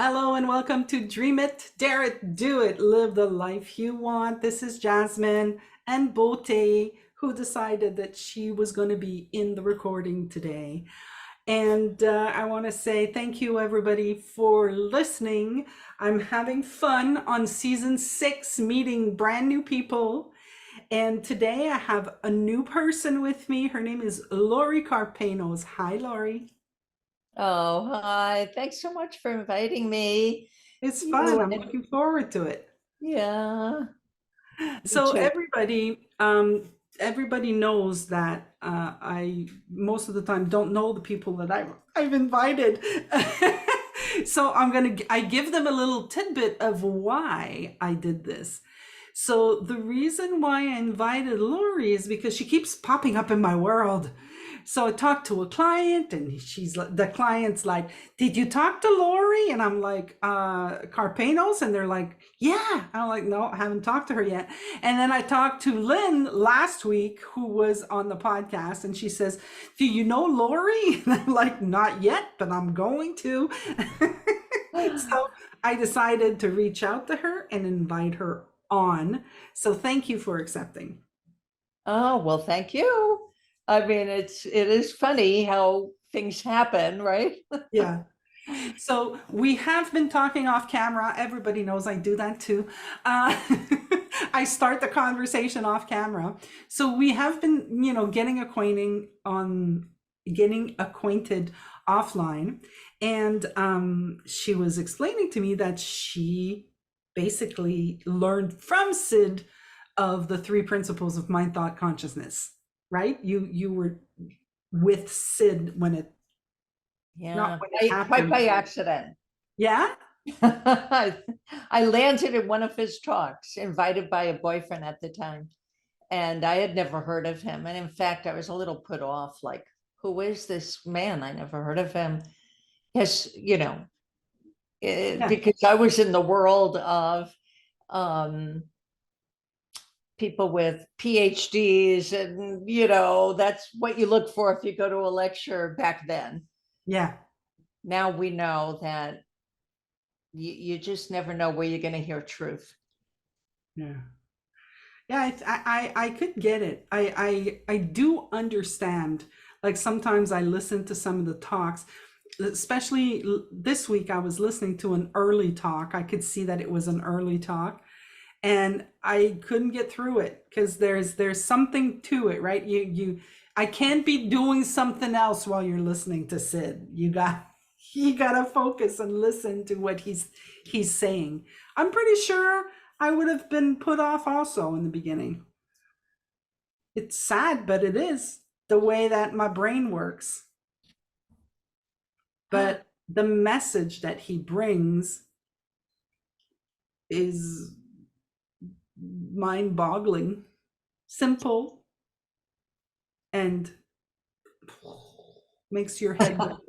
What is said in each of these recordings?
Hello and welcome to Dream It, Dare It, Do It, Live the Life You Want. This is Jasmine and Bote, who decided that she was going to be in the recording today. And I want to say thank you, everybody, for listening. I'm having fun on season 6, meeting brand new people. And today I have a new person with me. Her name is Lori Carpenos. Hi, Lori. Oh, hi. Thanks so much for inviting me. It's fun. You I'm and looking forward to it. yeah, me So too. everybody knows that I most of the time don't know the people that I've invited. So I give them a little tidbit of why I did this. So the reason why I invited Lori is because she keeps popping up in my world. So I talked to a client and the client's like, did you talk to Lori? And I'm like, Carpenos? And they're like, yeah. I'm like, no, I haven't talked to her yet. And then I talked to Lynn last week, who was on the podcast, and she says, do you know Lori? And I'm like, not yet, but I'm going to. So I decided to reach out to her and invite her on. So thank you for accepting. Oh, well, thank you. I mean, it is funny how things happen, right? Yeah. So we have been talking off camera. Everybody knows I do that too. Uh, I start the conversation off camera. So we have been, getting acquainted offline. And she was explaining to me that she basically learned from Sid of the 3 principles of mind, thought, consciousness, right? You were with Sid when it not Yeah, when it I quite happened. by accident. Yeah? I landed in one of his talks, invited by a boyfriend at the time, and I had never heard of him. And in fact, I was a little put off, like, who is this man? I never heard of him. Yes, Yeah. because I was in the world of um, people with PhDs, and that's what you look for if you go to a lecture back then. Yeah. Now we know that you just never know where you're going to hear truth. Yeah. Yeah, I could get it. I do understand. Like sometimes I listen to some of the talks, especially this week I was listening to an early talk. I could see that it was an early talk and I couldn't get through it because there's something to it, right? I can't be doing something else while you're listening to Sid. You gotta focus and listen to what he's saying. I'm pretty sure I would have been put off also in the beginning. It's sad, but it is the way that my brain works. But the message that he brings is mind boggling, simple, and makes your head go,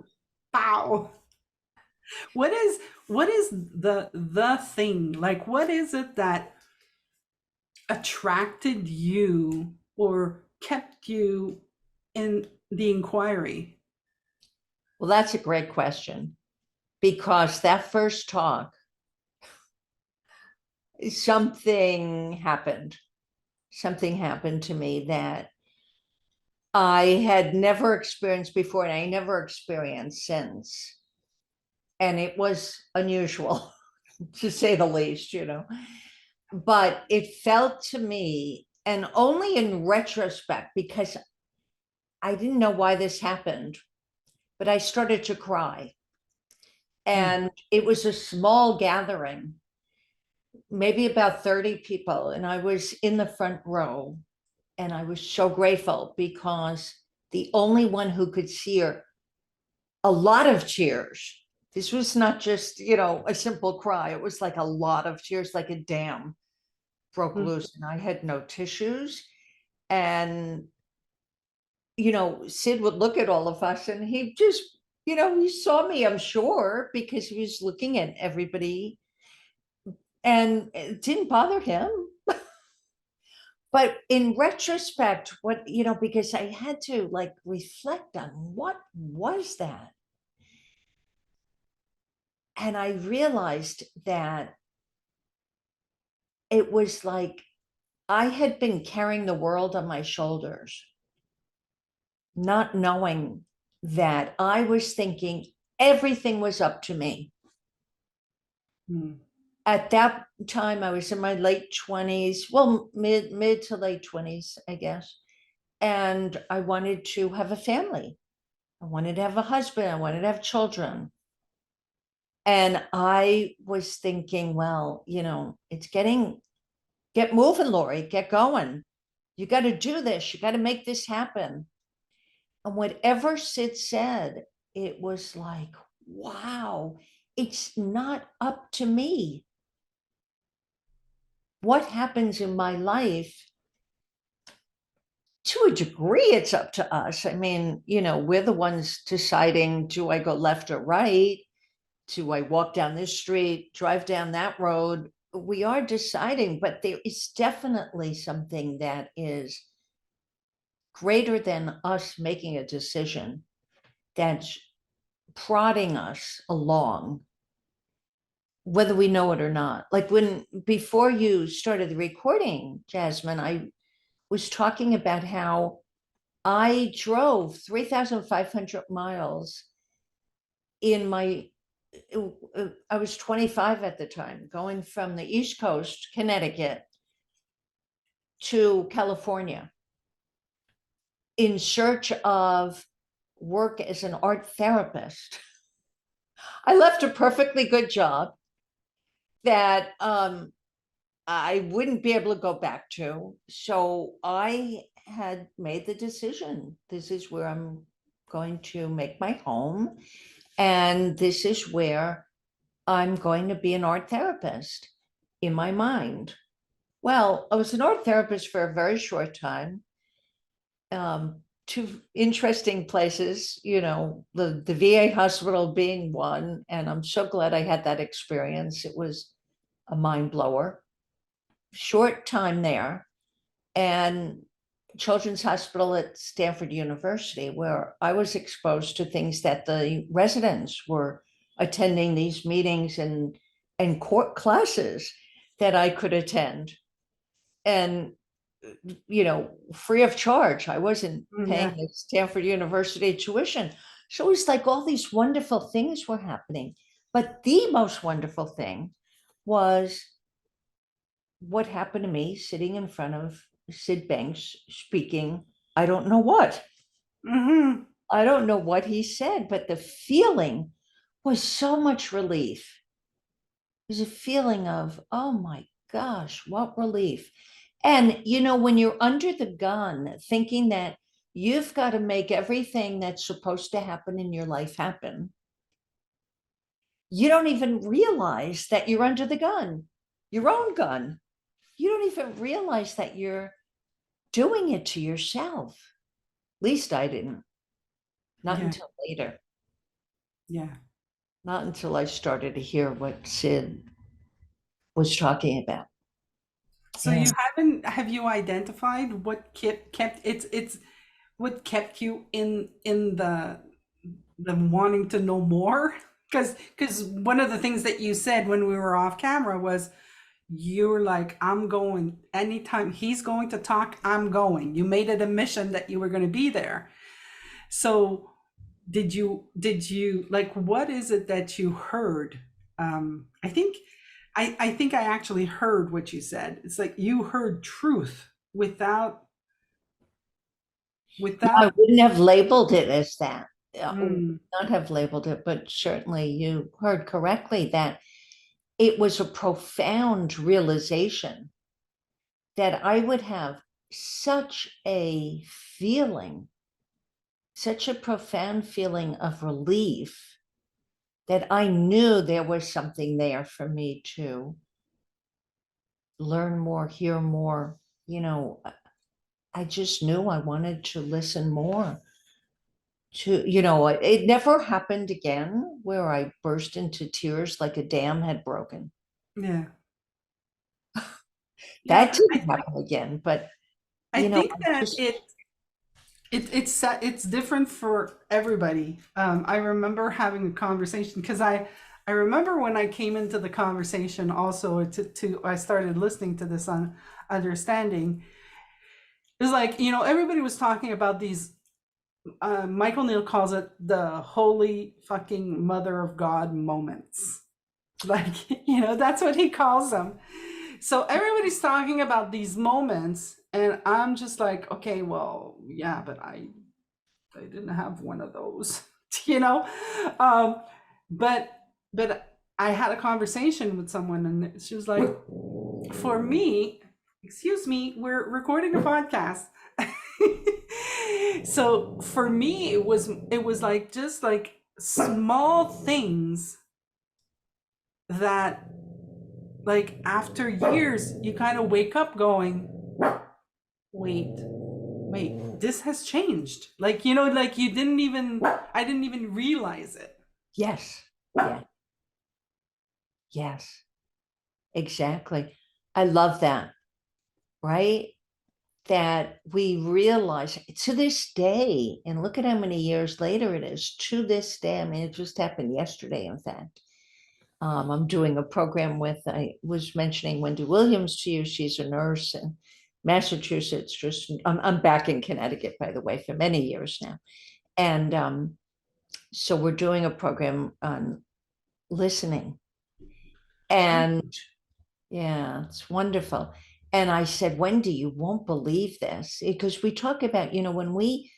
pow. What is the thing? Like what is it that attracted you or kept you in the inquiry? Well, that's a great question, because that first talk, something happened. Something happened to me that I had never experienced before, and I never experienced since. And it was unusual, to say the least. But it felt to me, and only in retrospect, because I didn't know why this happened, but I started to cry. Mm, And it was a small gathering, maybe about 30 people. And I was in the front row. And I was so grateful because the only one who could hear a lot of tears. This was not just, a simple cry. It was like a lot of tears, like a dam broke mm. loose. And I had no tissues. And, Sid would look at all of us and he just, he saw me, I'm sure, because he was looking at everybody and it didn't bother him. But in retrospect, because I had to like reflect on what was that? And I realized that it was like I had been carrying the world on my shoulders, not knowing that I was thinking everything was up to me. Mm. At that time, I was in my late 20s, well, mid to late 20s, I guess. And I wanted to have a family. I wanted to have a husband. I wanted to have children. And I was thinking, well, it's get moving, Lori, get going. You got to do this. You got to make this happen. And whatever Sid said, it was like, wow, it's not up to me. What happens in my life, to a degree, it's up to us. I mean, we're the ones deciding, do I go left or right? Do I walk down this street, drive down that road? We are deciding, but there is definitely something that is greater than us making a decision that's prodding us along, whether we know it or not. Like before you started the recording, Jasmine, I was talking about how I drove 3,500 miles in I was 25 at the time, going from the East Coast, Connecticut, to California in search of work as an art therapist. I left a perfectly good job that I wouldn't be able to go back to. So I had made the decision. This is where I'm going to make my home. And this is where I'm going to be an art therapist in my mind. Well, I was an art therapist for a very short time. Two interesting places, the VA hospital being one. And I'm so glad I had that experience. It was a mind blower. Short time there. And Children's Hospital at Stanford University, where I was exposed to things that the residents were attending, these meetings and court classes that I could attend. And free of charge. I wasn't Mm, paying yeah. the Stanford University tuition. So it was like all these wonderful things were happening. But the most wonderful thing was what happened to me sitting in front of Sid Banks speaking. I don't know what. Hmm. I don't know what he said, but the feeling was so much relief. It was a feeling of, oh my gosh, what relief. And, when you're under the gun, thinking that you've got to make everything that's supposed to happen in your life happen, you don't even realize that you're under the gun, your own gun. You don't even realize that you're doing it to yourself. At least I didn't. Not Yeah. until later. Yeah. Not until I started to hear what Sid was talking about. So Yeah. have you identified what kept it's what kept you in the wanting to know more? Because one of the things that you said when we were off camera was you were like, I'm going anytime he's going to talk, I'm going. You made it a mission that you were going to be there. So did you like what is it that you heard? I think I actually heard what you said. It's like you heard truth No, I without wouldn't have labeled it as that. Would mm, not have labeled it, but certainly you heard correctly that it was a profound realization that I would have such a feeling, such a profound feeling of relief that I knew there was something there for me to learn more, hear more. I just knew I wanted to listen more to, it never happened again where I burst into tears like a dam had broken. yeah. Yeah, That didn't happen again, but I think I that just, it's different for everybody. I remember having a conversation because I I remember when I came into the conversation also I started listening to this on understanding. It's like, everybody was talking about these, Michael Neal calls it the holy fucking mother of God moments. Like, that's what he calls them. So everybody's talking about these moments, and I'm just like, okay, well, yeah, but I didn't have one of those, you know. Um, but I had a conversation with someone, and she was like, for me, excuse me, we're recording a podcast. So for me, it was like just like small things that, like, after years you kind of wake up going, wait, this has changed. Like, like I didn't even realize it. Yes. Yeah. Yes. Exactly. I love that. Right? That we realize to this day, and look at how many years later it is, to this day. I mean, it just happened yesterday, in fact. I'm doing a program with, I was mentioning Wendy Williams to you. She's a nurse in Massachusetts. I'm back in Connecticut, by the way, for many years now. And so we're doing a program on listening. And yeah, it's wonderful. And I said, Wendy, you won't believe this, because we talk about, when we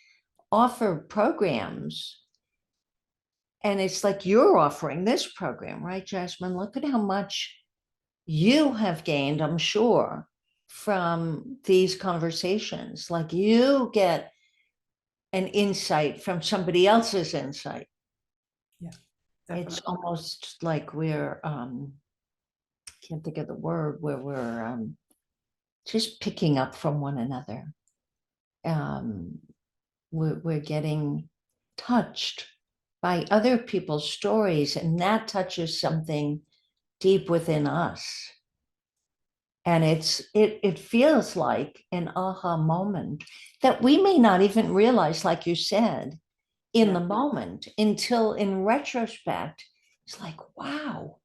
offer programs, and it's like you're offering this program, right, Jasmine? Look at how much you have gained, I'm sure, from these conversations. Like you get an insight from somebody else's insight. Yeah, It's definitely. almost like we're, can't think of the word, where we're just picking up from one another. We're getting touched by other people's stories, and that touches something deep within us. And it feels like an aha moment that we may not even realize, like you said, in Yeah, the moment, until in retrospect, it's like, wow,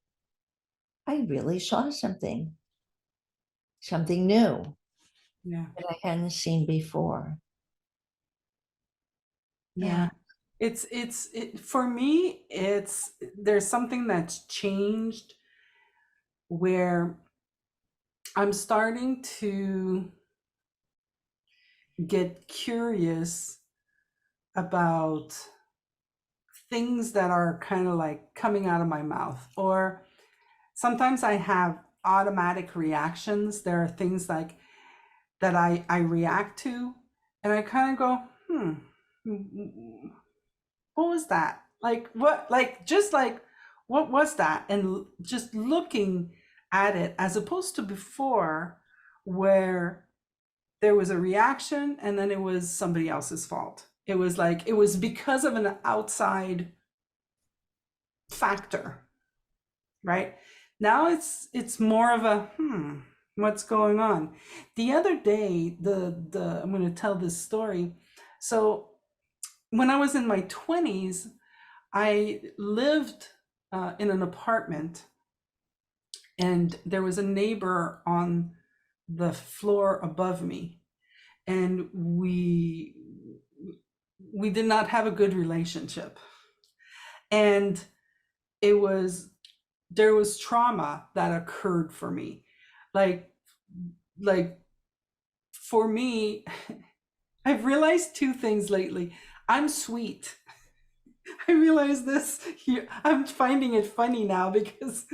I really saw something new yeah, that I hadn't seen before. yeah. Yeah. For me, there's something that's changed where I'm starting to get curious about things that are kind of like coming out of my mouth, or sometimes I have automatic reactions. There are things like that I react to, and I kind of go, what was that? Like, what, like, just like, what was that? And just looking at it, as opposed to before, where there was a reaction and then it was somebody else's fault. It was like, it was because of an outside factor, right? Now it's more of a what's going on? The other day, the I'm going to tell this story. So when I was in my 20s, I lived in an apartment, and there was a neighbor on the floor above me, and we did not have a good relationship, and it was there was trauma that occurred for me, like like for me. I've realized two things lately. I'm sweet. I realize this here. I'm finding it funny now because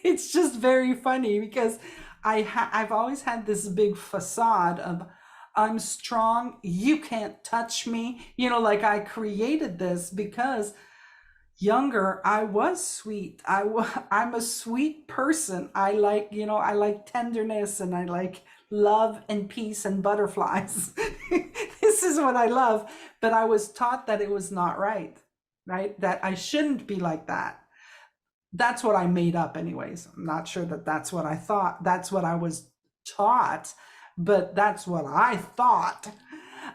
it's just very funny, because I've always had this big facade of I'm strong, you can't touch me. Like, I created this because younger I was sweet. I'm a sweet person. I like tenderness, and I like love and peace and butterflies. This is what I love. But I was taught that it was not right, right? That I shouldn't be like that. That's what I made up anyways. I'm not sure that that's what I thought. That's what I was taught, but that's what I thought.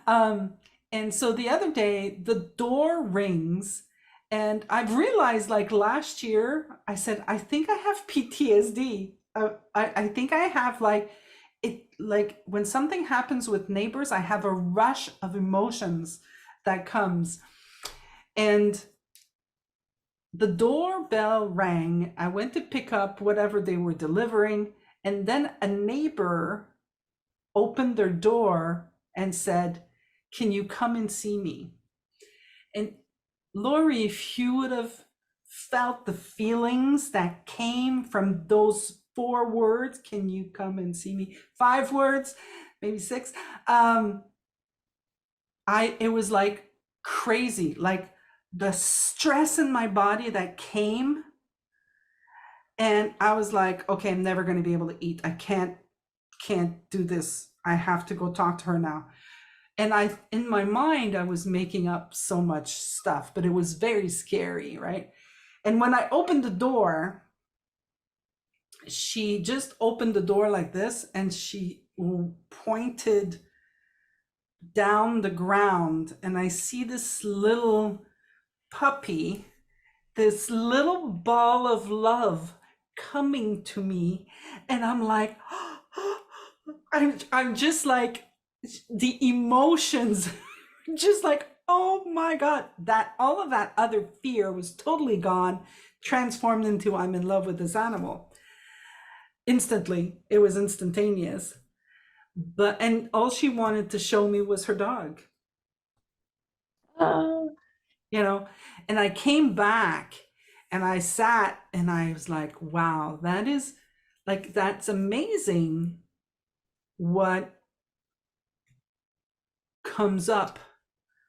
Um, and so the other day, the door rings, And I've realized, like last year, I said, I think I have PTSD. I think I have like it, like when something happens with neighbors, I have a rush of emotions that comes. And the doorbell rang. I went to pick up whatever they were delivering. And then a neighbor opened their door and said, "Can you come and see me?" And Lori, if you would have felt the feelings that came from those 4 words, "Can you come and see me?" 5 words, maybe 6. It was like crazy, like the stress in my body that came. And I was like, okay, I'm never going to be able to eat. I can't do this. I have to go talk to her now. And in my mind, I was making up so much stuff, but it was very scary, right? And when I opened the door, she just opened the door like this, and she pointed down the ground, and I see this little puppy, this little ball of love coming to me, and I'm like, I'm just like, the emotions, just like, oh my God, that all of that other fear was totally gone, transformed into I'm in love with this animal. Instantly, it was instantaneous. And all she wanted to show me was her dog, Oh, you know. And I came back and I sat and I was like, wow, that is like, that's amazing what comes up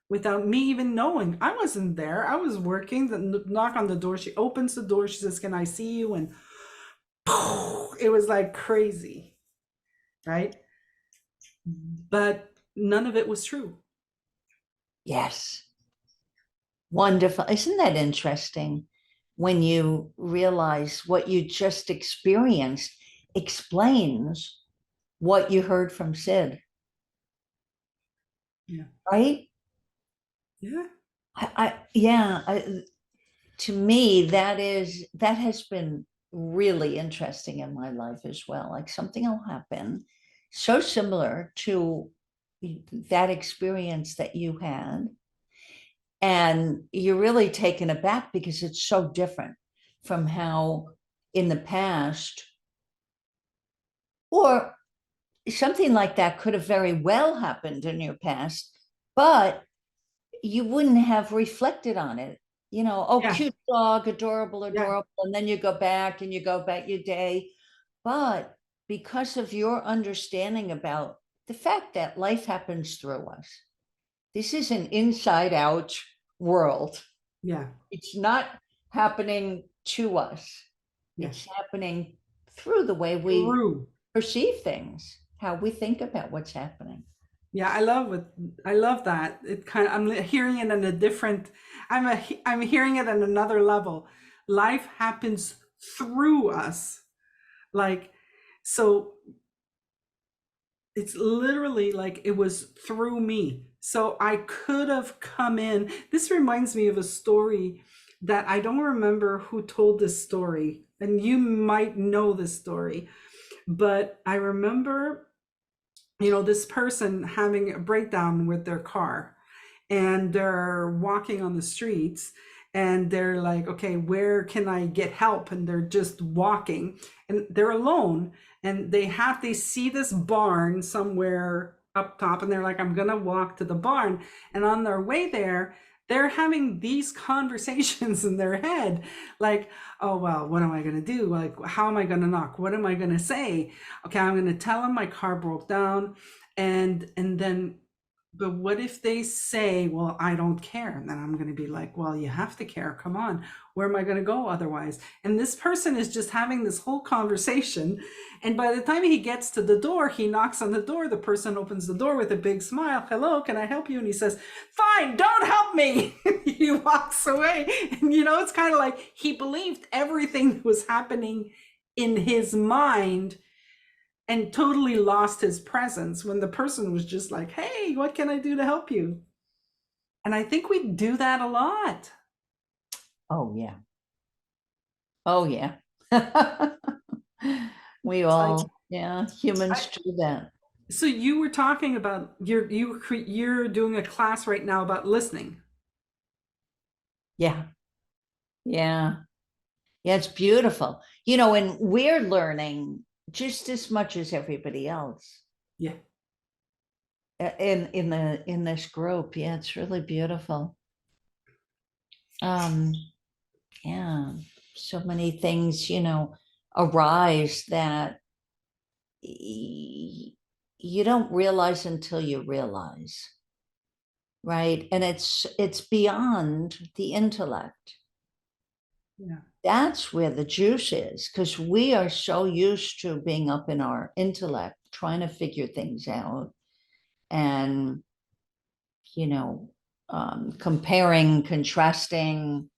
without me even knowing. I wasn't there. I was working. The knock on the door. She opens the door. She says, "Can I see you?" And it was like crazy, right? But none of it was true. yes. Wonderful. Isn't that interesting when you realize what you just experienced explains what you heard from Sid, Yeah. right? Yeah. To me, that has been really interesting in my life as well. Like something will happen so similar to that experience that you had, and you're really taken aback because it's so different from how in the past, or something like that could have very well happened in your past, but you wouldn't have reflected on it. You know, oh, Yeah. cute dog, adorable, Yeah. adorable. And then you go back and you go about your day. But because of your understanding about the fact that life happens through us, this is an inside out world. Yeah. It's not happening to us, Yeah. it's happening through the way we True. perceive things, how we think about what's happening. Yeah, I love that. It kind of, I'm hearing it in a different, I'm hearing it on another level. Life happens through us. Like, so it's literally like it was through me. So I could have come in. This reminds me of a story that I don't remember who told this story, and you might know this story, but I remember, this person having a breakdown with their car, and they're walking on the streets, and they're like, okay, where can I get help? And they're just walking, and they're alone, and they see this barn somewhere up top, and they're like, I'm gonna walk to the barn. And on their way there, they're having these conversations in their head, like, oh well, what am I gonna do? Like, how am I gonna knock? What am I gonna say? Okay, I'm gonna tell them my car broke down, and then, but what if they say, well, I don't care? And then I'm going to be like, well, you have to care. Come on. Where am I going to go otherwise? And this person is just having this whole conversation. And by the time he gets to the door, he knocks on the door. The person opens the door with a big smile. Hello, can I help you? And he says, fine, don't help me. He walks away. And, it's kind of like he believed everything that was happening in his mind and totally lost his presence when the person was just like, hey, what can I do to help you? And I think we do that a lot. Oh, yeah. Oh, yeah. We It's like, all, yeah, humans I, do that. so you were talking about you're doing a class right now about listening. Yeah. Yeah. Yeah. It's beautiful. And we're learning just as much as everybody else Yeah. in this group. Yeah. It's really beautiful. Um, yeah. So many things, arise that you don't realize until you realize, right? And it's beyond the intellect. Yeah. That's where the juice is, because we are so used to being up in our intellect trying to figure things out, and you know comparing, contrasting,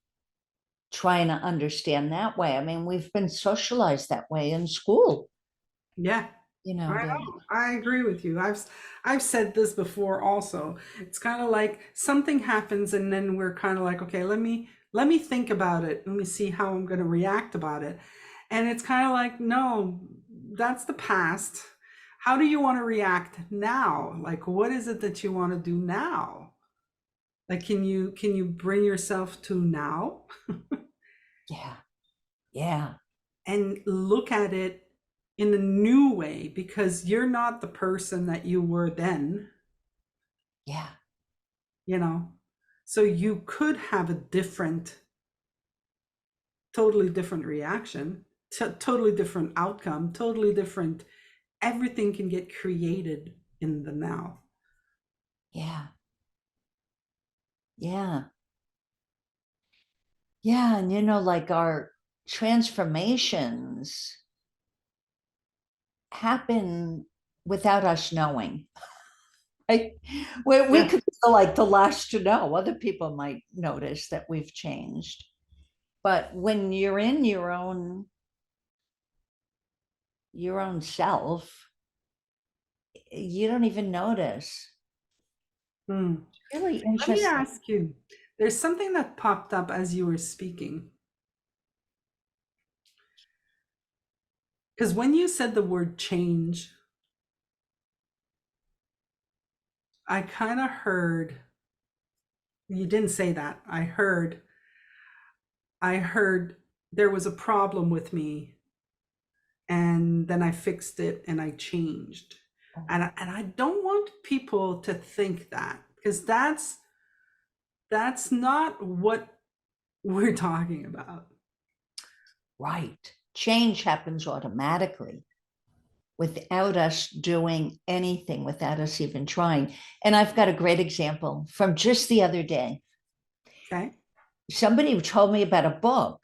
trying to understand that way. I mean, we've been socialized that way in school, Yeah. I that know. I agree with you. I've said this before also. It's kind of like something happens and then we're kind of like, okay, let me think about it. Let me see how I'm going to react about it. And it's kind of like, no, that's the past. How do you want to react now? Like what is it that you want to do now? Like can you bring yourself to now yeah, yeah, and look at it in a new way because you're not the person that you were then, yeah, you know? So you could have a different, totally different reaction, totally different outcome, totally different. Everything can get created in the now. yeah, yeah, yeah. And like our transformations happen without us knowing. Right? We Yeah. could feel like the last to know. Other people might notice that we've changed. But when you're in your own self, you don't even notice. Hmm. Really Let me interesting. ask you, there's something that popped up as you were speaking. Because when you said the word change, I kind of heard, you didn't say that. I heard there was a problem with me and then I fixed it and I changed. And I don't want people to think that because that's not what we're talking about. Right. Change happens automatically without us doing anything, without us even trying. And I've got a great example from just the other day. Okay. Somebody told me about a book,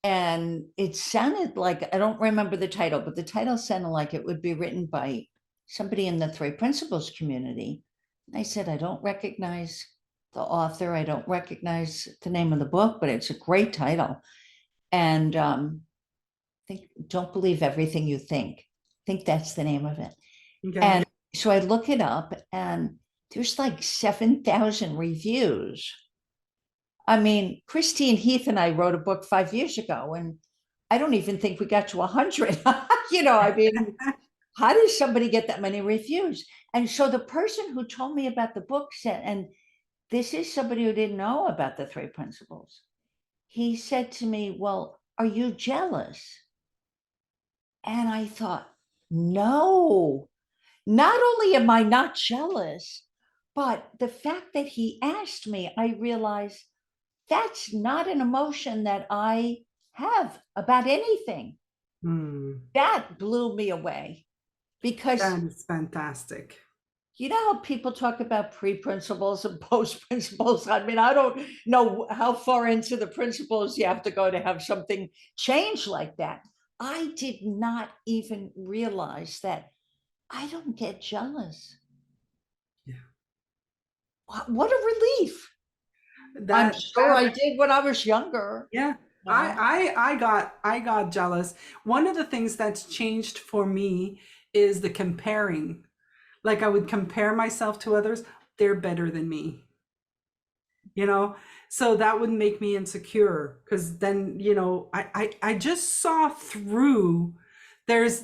and it sounded like, I don't remember the title, but the title sounded like it would be written by somebody in the Three Principles community. And I said, I don't recognize the author. I don't recognize the name of the book, but it's a great title. And don't believe everything you think. I think that's the name of it. Okay. And so I look it up, and there's like 7,000 reviews. I mean, Christine Heath and I wrote a book 5 years ago, and I don't even think we got to 100. I mean, how does somebody get that many reviews? And so the person who told me about the book said, and this is somebody who didn't know about the three principles. He said to me, well, are you jealous? And I thought, no, not only am I not jealous, but the fact that he asked me, I realized that's not an emotion that I have about anything. Hmm. That blew me away because That is fantastic. how people talk about pre-principles and post-principles. I mean, I don't know how far into the principles you have to go to have something change like that. I did not even realize that I don't get jealous. Yeah. What a relief. I'm That sure I did when I was younger. Yeah, No. I got jealous. One of the things that's changed for me is the comparing. Like I would compare myself to others. They're better than me. you know? So that would make me insecure because then, I just saw through there's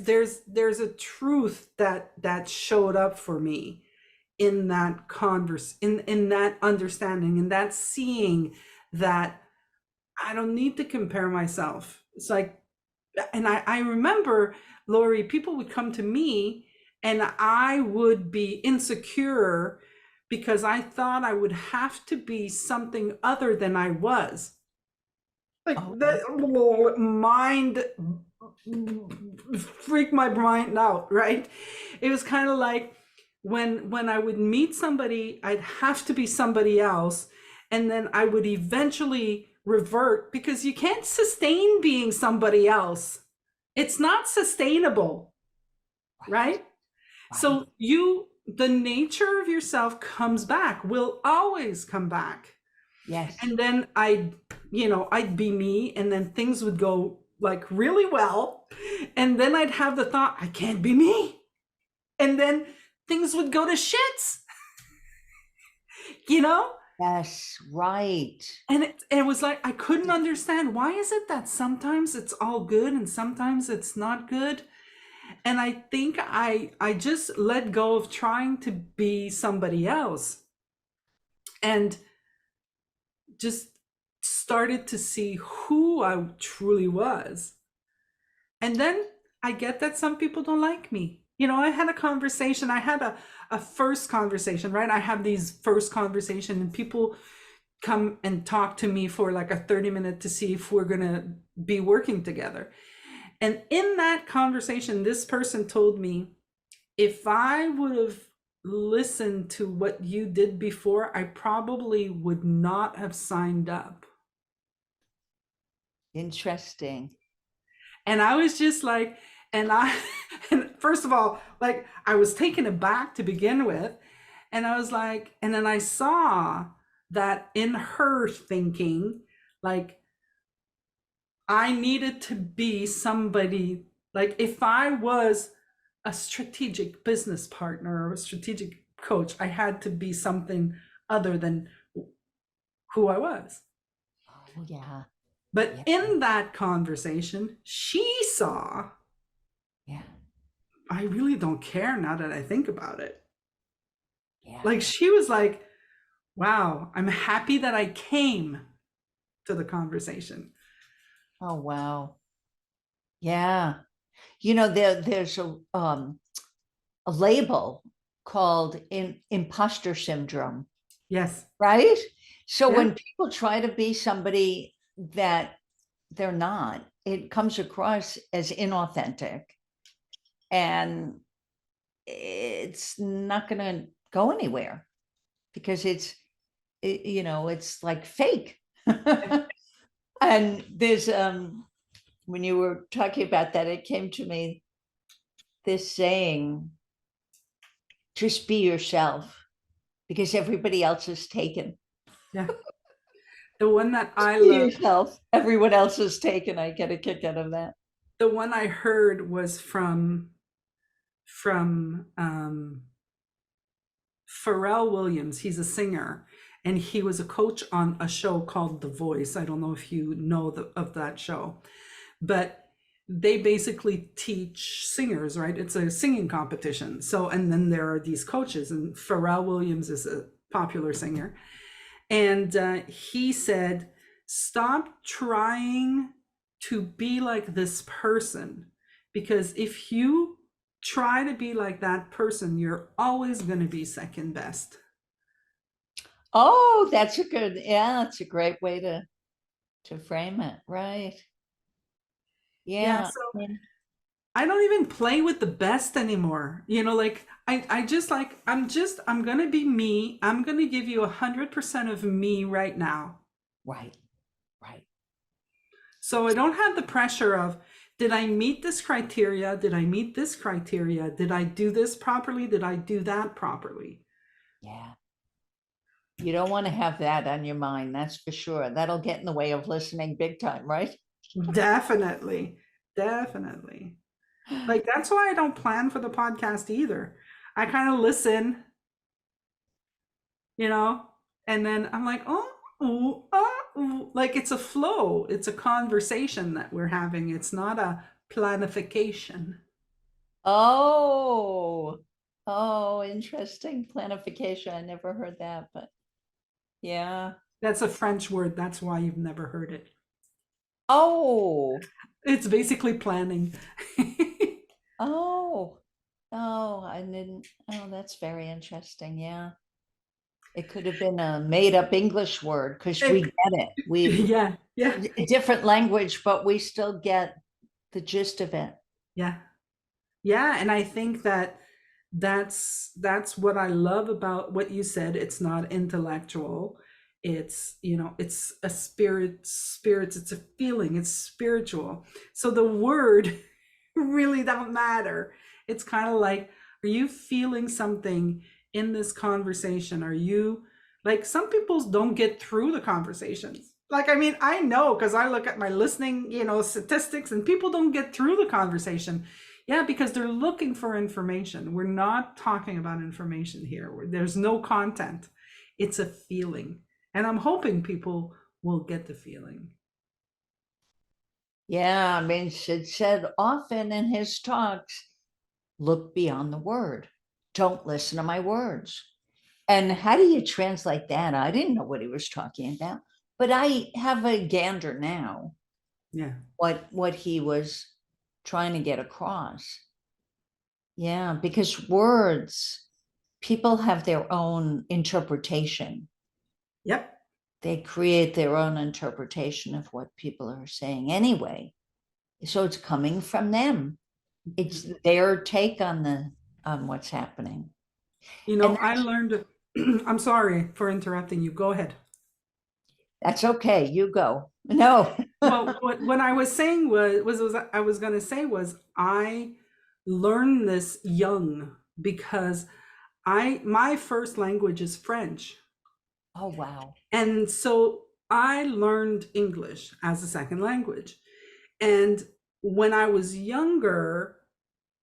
a truth that showed up for me in that in that understanding, in that seeing that I don't need to compare myself. It's like, and I remember, Lori, people would come to me and I would be insecure because I thought I would have to be something other than I was. Like Oh, that mind freak my mind out, right? It was kind of like when I would meet somebody, I'd have to be somebody else, and then I would eventually revert because you can't sustain being somebody else. It's not sustainable, right, right? right. So the nature of yourself comes back, will always come back. Yes. And then I'd be me, and then things would go like really well. And then I'd have the thought, I can't be me. And then things would go to shits, you know? Yes, right. And it was like, I couldn't understand, why is it that sometimes it's all good and sometimes it's not good? And I think I just let go of trying to be somebody else and just started to see who I truly was. And then I get that some people don't like me. I had a conversation, I had a first conversation, right? I have these first conversation and people come and talk to me for like a 30-minute to see if we're going to be working together. And in that conversation, this person told me, if I would have listened to what you did before, I probably would not have signed up. Interesting. And I was just like, and I, and first of all, like I was taken aback to begin with. And I was like, and then I saw that in her thinking, like I needed to be somebody, like if I was a strategic business partner or a strategic coach, I had to be something other than who I was. Oh, yeah. But Yeah. in that conversation, she saw, Yeah. I really don't care now that I think about it. Yeah. Like she was like, wow, I'm happy that I came to the conversation. Oh, wow. Yeah. There's a label called imposter syndrome, Yes. right? So Yeah. when people try to be somebody that they're not, it comes across as inauthentic, and it's not going to go anywhere because it's like fake. And there's when you were talking about that, it came to me this saying, just be yourself because everybody else is taken. Yeah. The one that I Be love, yourself, everyone else is taken. I get a kick out of that. the one I heard was from Pharrell Williams. He's a singer, and he was a coach on a show called The Voice. I don't know if you know of that show, but they basically teach singers, right? It's a singing competition. So, and then there are these coaches, and Pharrell Williams is a popular singer. And he said, stop trying to be like this person, because if you try to be like that person, you're always going to be second best. Oh, that's a great way to frame it. Right. Yeah. Yeah. So I don't even play with the best anymore. Like I just like, I'm going to be me. I'm going to give you 100% of me right now. Right. Right. So I don't have the pressure of, did I meet this criteria? Did I meet this criteria? Did I do this properly? Did I do that properly? Yeah. You don't want to have that on your mind. That's for sure. That'll get in the way of listening big time, right? Definitely. Definitely. Like that's why I don't plan for the podcast either. I kind of listen, you know, and then I'm like, oh, ooh, ooh. Like it's a flow, it's a conversation that we're having. It's not a planification. Oh, oh, interesting planification. I never heard that, but yeah. That's a French word. That's why you've never heard it. Oh, It's basically planning. oh, oh, I didn't. Oh, that's very interesting. Yeah. It could have been a made up English word because we It- get it. We yeah, yeah, different language, but we still get the gist of it. yeah. Yeah, and I think that that's what I love about what you said. It's not intellectual. It's, it's a spirits, it's a feeling, it's spiritual. So the word really don't matter. It's kind of like, are you feeling something in this conversation? Are you like some people don't get through the conversations? Like, I mean, I know because I look at my listening, statistics, and people don't get through the conversation. Yeah, because they're looking for information. We're not talking about information here. There's no content. It's a feeling. And I'm hoping people will get the feeling. Yeah, I mean, Sid said often in his talks, look beyond the word. Don't listen to my words. And how do you translate that? I didn't know what he was talking about, but I have a gander now Yeah. what he was trying to get across. Yeah, because words, people have their own interpretation. Yep. They create their own interpretation of what people are saying anyway. So it's coming from them. It's their take on the on what's happening. And I learned, I'm sorry for interrupting you. Go ahead. that's okay. You go. No. Well, what I was saying was I was going to say was I learned this young because my first language is French. Oh, wow. And so I learned English as a second language. And when I was younger,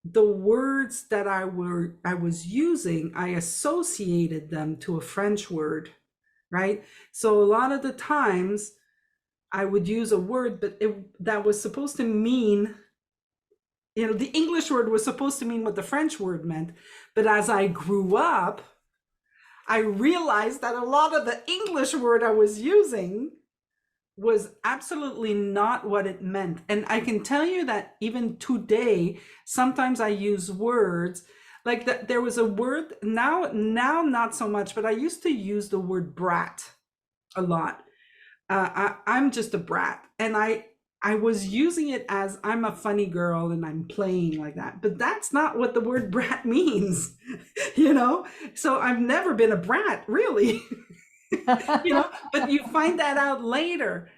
the words that I was using, I associated them to a French word, right? So a lot of the times I would use a word, but that was supposed to mean, the English word was supposed to mean what the French word meant. But as I grew up, I realized that a lot of the English word I was using was absolutely not what it meant. And I can tell you that even today, sometimes I use words like that. There was a word now not so much, but I used to use the word brat a lot. I'm just a brat, and I was using it as I'm a funny girl and I'm playing like that. But that's not what the word brat means, you know? So I've never been a brat, really. But you find that out later.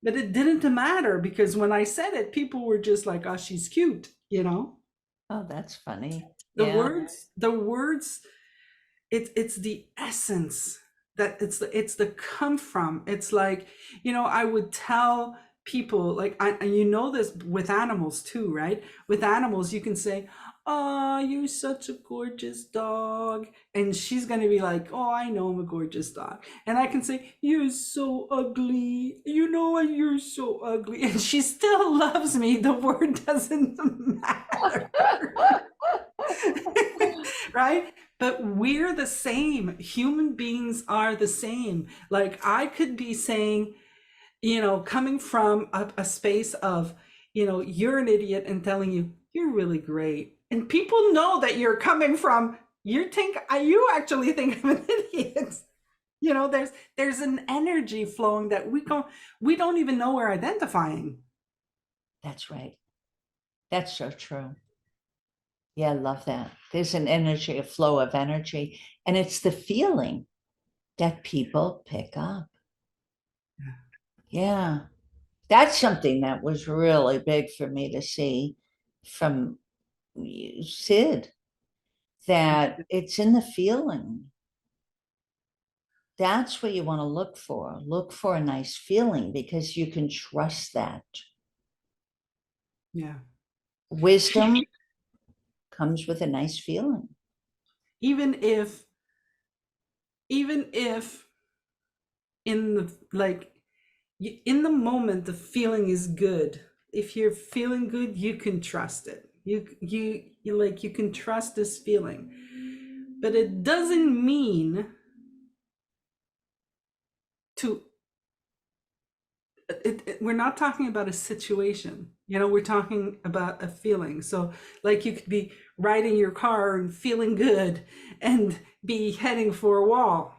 But it didn't matter because when I said it, people were just like, oh, she's cute. Oh, that's funny. The Yeah. words, it's the essence that it's the come from. It's like, I would tell people like and this with animals too, right? With animals, you can say, oh, you're such a gorgeous dog, and she's gonna be like, oh, I know I'm a gorgeous dog. And I can say, you're so ugly, you're so ugly, and she still loves me. The word doesn't matter. Right? But we're the same. Human beings are the same. Like I could be saying, coming from a space of, you're an idiot, and telling you, you're really great. And people know that you're coming from, you actually think I'm an idiot. There's an energy flowing that we don't even know we're identifying. That's right. That's so true. Yeah, I love that. There's an energy, a flow of energy, and it's the feeling that people pick up. Yeah. That's something that was really big for me to see from you, Sid, that it's in the feeling. That's what you want to look for. Look for a nice feeling because you can trust that. Yeah. Wisdom comes with a nice feeling. Even if in the like in the moment the feeling is good. If you're feeling good, you can trust it. You like you can trust this feeling. But it doesn't mean to we're not talking about a situation. We're talking about a feeling. So like you could be riding your car and feeling good and be heading for a wall.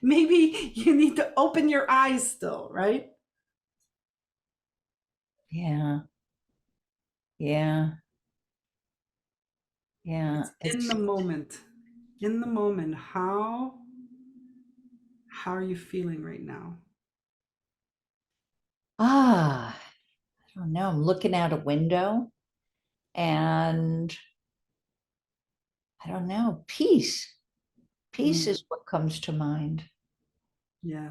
Maybe you need to open your eyes still, right? Yeah. Yeah. Yeah. It's in the moment. In the moment, how are you feeling right now? I don't know. I'm looking out a window and I don't know, peace. Peace Mm, is what comes to mind. yeah.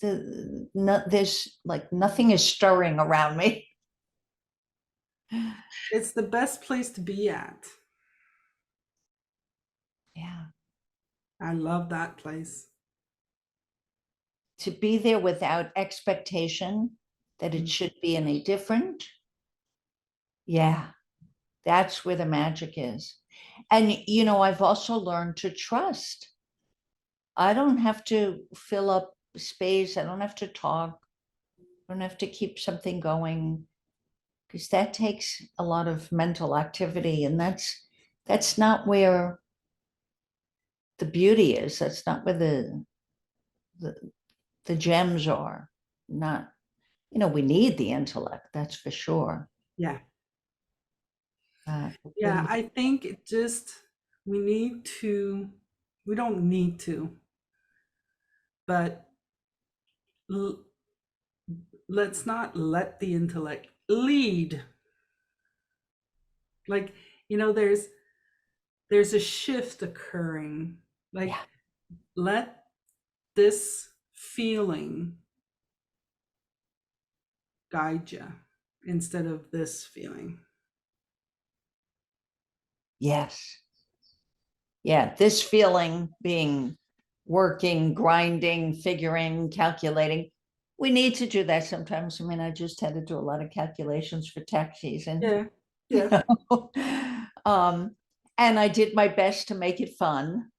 There's like nothing is stirring around me. It's the best place to be at. Yeah. I love that place. To be there without expectation that it Mm, should be any different. Yeah. That's where the magic is. And, I've also learned to trust. I don't have to fill up space. I don't have to talk. I don't have to keep something going because that takes a lot of mental activity. And that's not where the beauty is. That's not where the, the gems are. Not, we need the intellect, that's for sure. yeah. Uh, Yeah, when I think we need to, we don't need to, but l- let's not let the intellect lead. Like, there's a shift occurring. Like, yeah, let this feeling guide you instead of this feeling. yes, yeah, this feeling being working, grinding, figuring, calculating. We need to do that sometimes. I mean, I just had to do a lot of calculations for tax season. Yeah. you Yeah. know. um, and I did my best to make it fun,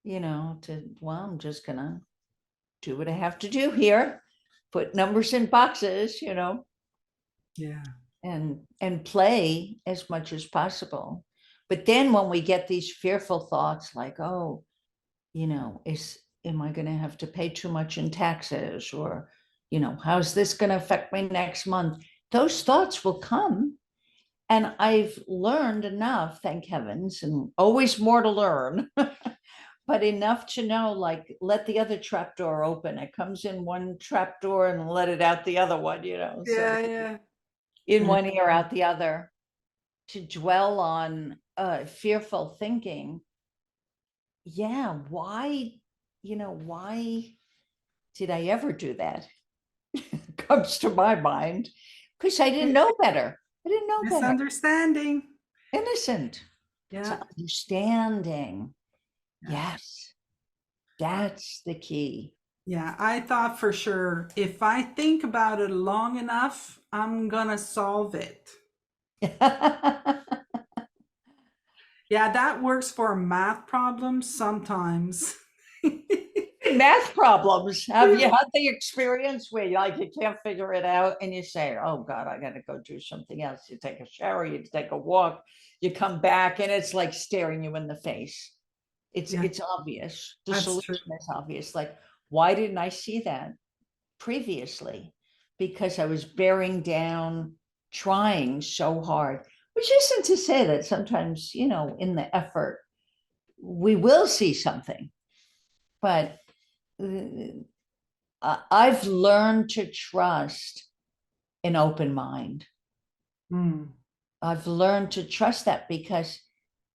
well, I'm just gonna do what I have to do here, put numbers in boxes, Yeah. and play as much as possible. But then when we get these fearful thoughts like, oh, am I going to have to pay too much in taxes, or how's this going to affect me next month? Those thoughts will come. And I've learned enough, thank heavens, and always more to learn, but enough to know, like, let the other trap door open. It comes in one trap door and let it out the other one, so Yeah. Yeah. in Yeah. one ear, out the other. To dwell on fearful thinking, yeah, why did I ever do that? Comes to my mind because I didn't know better. I didn't know better. Misunderstanding. Innocent. So Yeah. understanding. Yeah. Yes, that's the key. Yeah. I thought for sure if I think about it long enough, I'm gonna solve it. Yeah, that works for math problems sometimes. Math problems. Have you had the experience where you can't figure it out and you say, oh God, I gotta go do something else. You take a shower, you take a walk, you come back, and it's like staring you in the face. It's Yeah, it's obvious. The that's true. solution is obvious. Like, why didn't I see that previously? Because I was bearing down, trying so hard, which isn't to say that sometimes, in the effort, we will see something, but I've learned to trust an open mind. Mm, I've learned to trust that because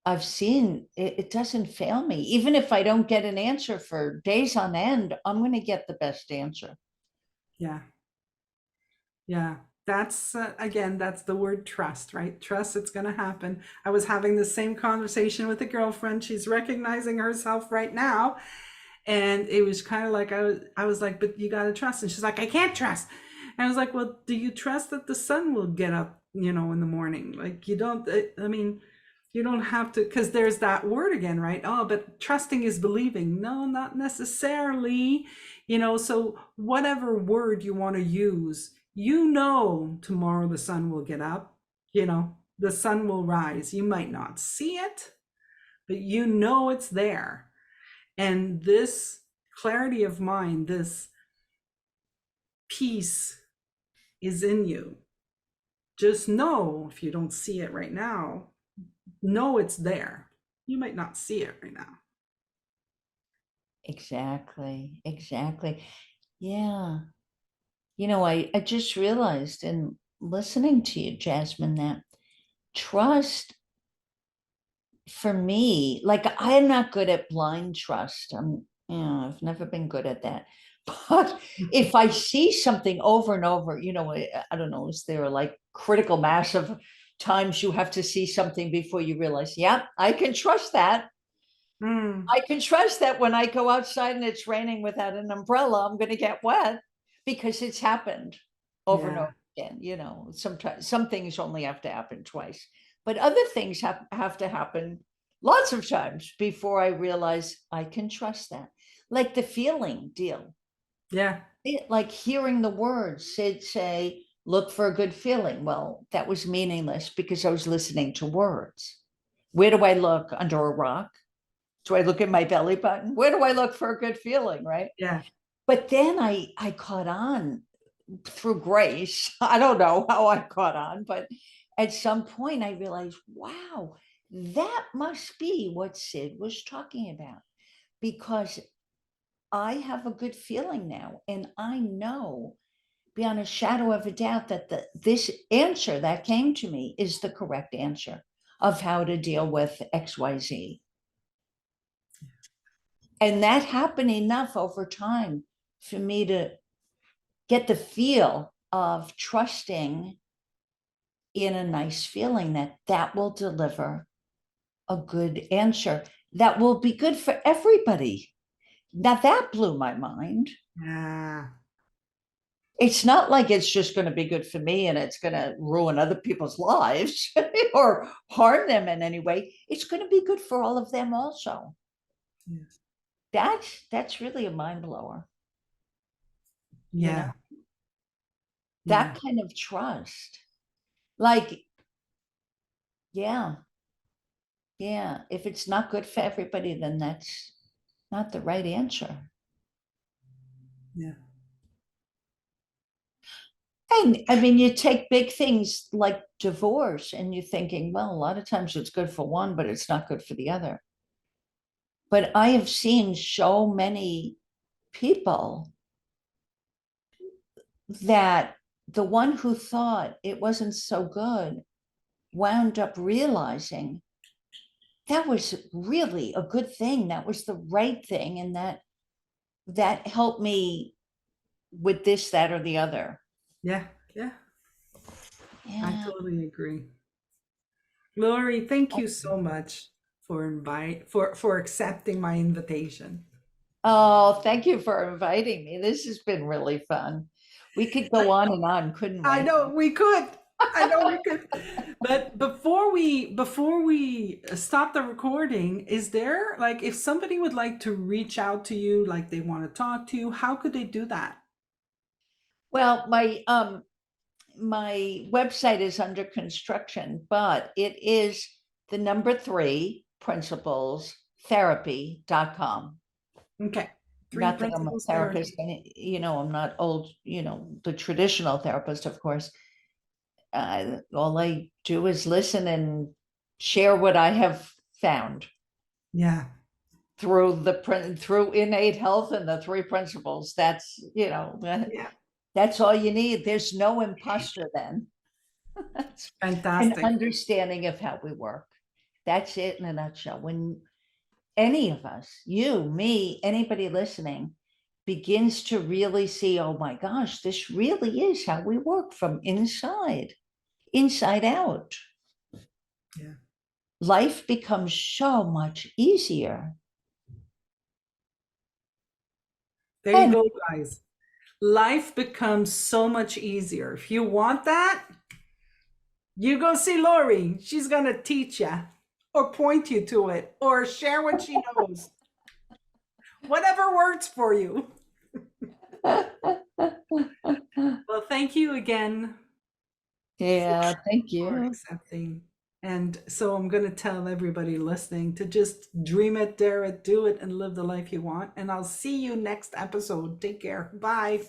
I've seen it doesn't fail me. Even if I don't get an answer for days on end, I'm going to get the best answer. yeah, yeah. That's again, that's the word trust, right? Trust it's going to happen. I was having the same conversation with a girlfriend. She's recognizing herself right now. And it was kind of like I was like, but you gotta trust. And she's like, I can't trust. And I was like, well, do you trust that the sun will get up, in the morning? Like you don't. I mean, you don't have to, because there's that word again, right? Oh, but trusting is believing. No, not necessarily. So whatever word you want to use, tomorrow the sun will get up. The sun will rise. You might not see it, but it's there. And this clarity of mind, this peace is in you. Just know, if you don't see it right now, know it's there. You might not see it right now. Exactly. Exactly. Yeah. I just realized in listening to you, Jasmine, that trust for me, like I'm not good at blind trust. I've never been good at that. But if I see something over and over, I don't know, is there like critical mass of times you have to see something before you realize, yeah, I can trust that. Mm, I can trust that when I go outside and it's raining without an umbrella, I'm going to get wet because it's happened over and yeah, over again. Sometimes some things only have to happen twice, but other things have to happen lots of times before I realize I can trust that. Like the feeling deal, yeah, like hearing the words say, look for a good feeling. Well, that was meaningless because I was listening to words. Where do I look? Under a rock? Do I look at my belly button? Where do I look for a good feeling? Right. yeah, But then I caught on through grace. I don't know how I caught on, but at some point I realized, wow, that must be what Sid was talking about, because I have a good feeling now. And I know beyond a shadow of a doubt that this answer that came to me is the correct answer of how to deal with XYZ. And that happened enough over time for me to get the feel of trusting in a nice feeling that will deliver a good answer that will be good for everybody. Now that blew my mind. yeah, It's not like it's just going to be good for me and it's going to ruin other people's lives or harm them in any way. It's going to be good for all of them also. yeah, That's really a mind blower, you know, yeah, yeah, that kind of trust. Like, yeah, yeah. If it's not good for everybody, then that's not the right answer. yeah, And I mean, you take big things like divorce and you're thinking, well, a lot of times it's good for one, but it's not good for the other. But I have seen so many people that the one who thought it wasn't so good wound up realizing that was really a good thing. That was the right thing. And that helped me with this, that, or the other. yeah, yeah. I Yeah. totally agree. Lori, thank you so much for accepting my invitation. Oh, thank you for inviting me. This has been really fun. We could go on, couldn't I we? know we could. I know we could. But before we stop the recording, is there, like, if somebody would like to reach out to you, like they want to talk to you, how could they do that? Well, my website is under construction, but it is the number 3 principles therapy.com. Okay. Three Not that I'm a principles therapist, therapy. and I'm not old, the traditional therapist, of course. All I do is listen and share what I have found Yeah. through innate health and the 3 principles. That's Yeah. that's all you need. There's no imposter then. That's an Fantastic. understanding of how we work. That's it in a nutshell. When any of us, you, me, anybody listening, begins to really see, oh my gosh, this really is how we work from inside out. Yeah. Life becomes so much easier. There you And go, guys. Life becomes so much easier. If you want that, you go see Lori. She's going to teach you or point you to it or share what she knows. Whatever works for you. Well, thank you again yeah, thank for you. accepting. And so I'm going to tell everybody listening to just dream it, dare it, do it, and live the life you want. And I'll see you next episode. Take care. Bye.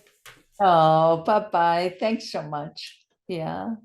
Oh, bye-bye. Thanks so much. Yeah.